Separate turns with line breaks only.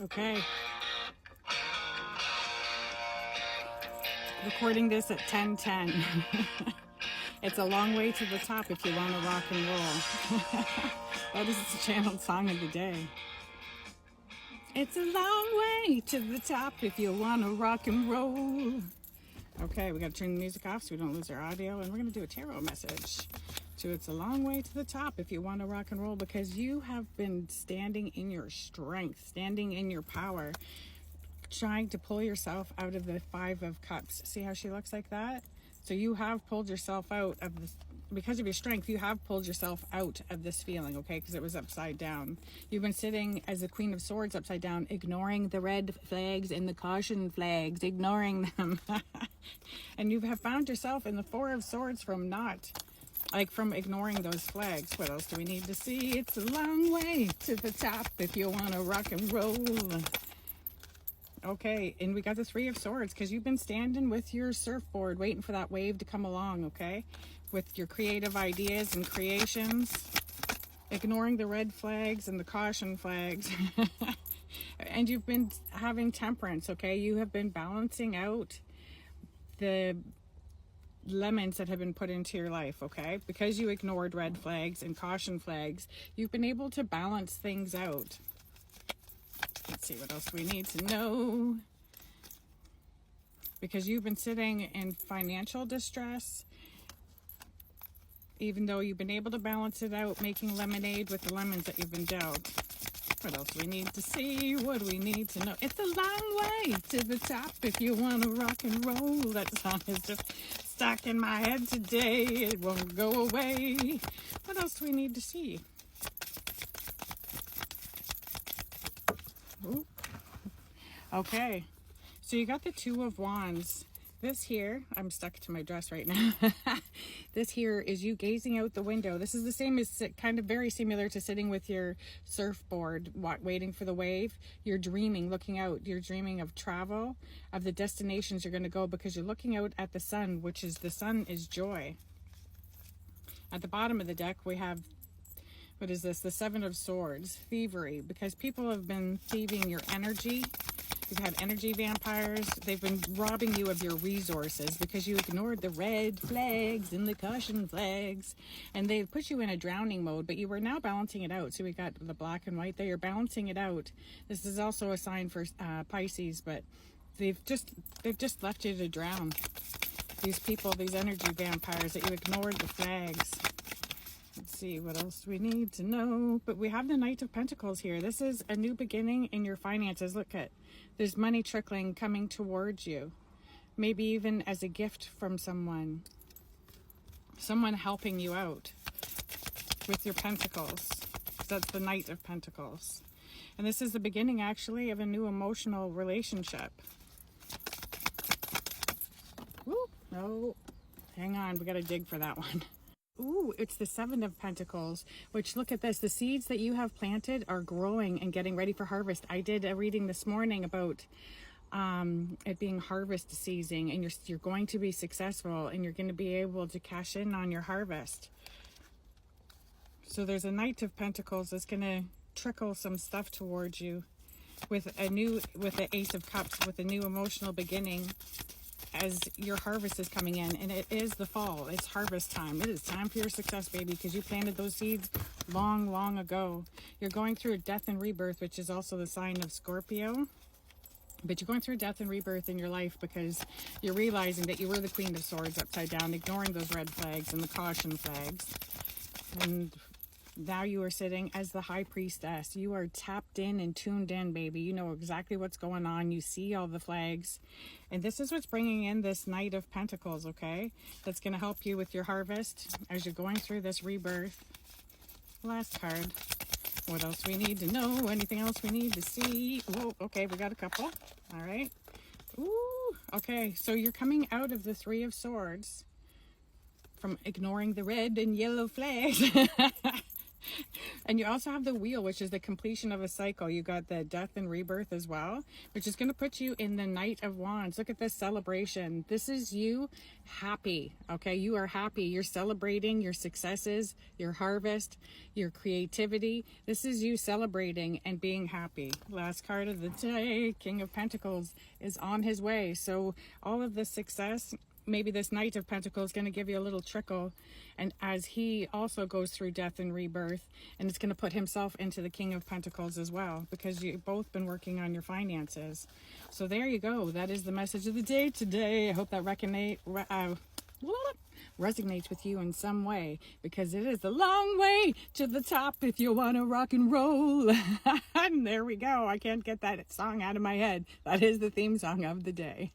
Okay. Recording this at 10:10. It's a long way to the top if you want to rock and roll. That is the channel song of the day. It's a long way to the top if you want to rock and roll. Okay, we got to turn the music off so we don't lose our audio, and we're going to do a tarot message. So it's a long way to the top if you want to rock and roll, because you have been standing in your strength, standing in your power, trying to pull yourself out of the Five of Cups. See how she looks like that? So you have pulled yourself out of this, because of your strength, you have pulled yourself out of this feeling, okay? Because it was upside down. You've been sitting as the Queen of Swords upside down, ignoring the red flags and the caution flags, ignoring them. And you have found yourself in the Four of Swords from ignoring those flags. What else do we need to see? It's a long way to the top if you want to rock and roll. Okay, and we got the Three of Swords because you've been standing with your surfboard waiting for that wave to come along, okay? With your creative ideas and creations, ignoring the red flags and the caution flags. And you've been having temperance, okay? You have been balancing out the lemons that have been put into your life, okay? Because you ignored red flags and caution flags, you've been able to balance things out. Let's see what else we need to know. Because you've been sitting in financial distress, even though you've been able to balance it out, making lemonade with the lemons that you've been dealt. What else do we need to see? What do we need to know? It's a long way to the top if you want to rock and roll. That song is just stuck in my head today. It won't go away. What else do we need to see? Ooh. Okay, so you got the Two of Wands. This here, I'm stuck to my dress right now. This here is you gazing out the window. This is the same as, kind of very similar to sitting with your surfboard, waiting for the wave. You're dreaming, looking out. You're dreaming of travel, of the destinations you're going to go, because you're looking out at the sun, which is, the sun is joy. At the bottom of the deck, we have, what is this? The Seven of Swords, thievery, because people have been thieving your energy. You've had energy vampires. They've been robbing you of your resources because you ignored the red flags and the caution flags, and they put you in a drowning mode, but you were now balancing it out. So we got the black and white there. You're balancing it out. This is also a sign for Pisces, but they've just left you to drown. These people, these energy vampires, that you ignored the flags. Let's see, what else do we need to know? But we have the Knight of Pentacles here. This is a new beginning in your finances. Look at, there's money trickling coming towards you. Maybe even as a gift from someone. Someone helping you out with your pentacles. That's the Knight of Pentacles. And this is the beginning, actually, of a new emotional relationship. Ooh, no, hang on, we got to dig for that one. Ooh, it's the Seven of Pentacles, which, look at this. The seeds that you have planted are growing and getting ready for harvest. I did a reading this morning about it being harvest season, and you're going to be successful, and you're going to be able to cash in on your harvest. So there's a Knight of Pentacles that's going to trickle some stuff towards you with the Ace of Cups, with a new emotional beginning, as your harvest is coming in. And it is the fall. It's harvest time. It is time for your success, baby, because you planted those seeds long ago. You're going through a death and rebirth, which is also the sign of Scorpio. But you're going through death and rebirth in your life because you're realizing that you were the Queen of Swords upside down, ignoring those red flags and the caution flags. And now you are sitting as the High Priestess. You are tapped in and tuned in, baby. You know exactly what's going on. You see all the flags. And this is what's bringing in this Knight of Pentacles, okay? That's going to help you with your harvest as you're going through this rebirth. Last card. What else we need to know? Anything else we need to see? Oh, okay, we got a couple. All right. Ooh, okay. So you're coming out of the Three of Swords from ignoring the red and yellow flags. And you also have the wheel, which is the completion of a cycle. You got the death and rebirth as well, which is going to put you in the Knight of Wands. Look at this celebration. This is you happy, okay? You are happy. You're celebrating your successes, your harvest, your creativity. This is you celebrating and being happy. Last card of the day, King of Pentacles is on his way. So all of the success, maybe this Knight of Pentacles is going to give you a little trickle, and as he also goes through death and rebirth, and it's going to put himself into the King of Pentacles as well, because you've both been working on your finances. So there you go. That is the message of the day today. I hope that resonates with you in some way, because it is the long way to the top if you want to rock and roll. And there we go. I can't get that song out of my head. That is the theme song of the day.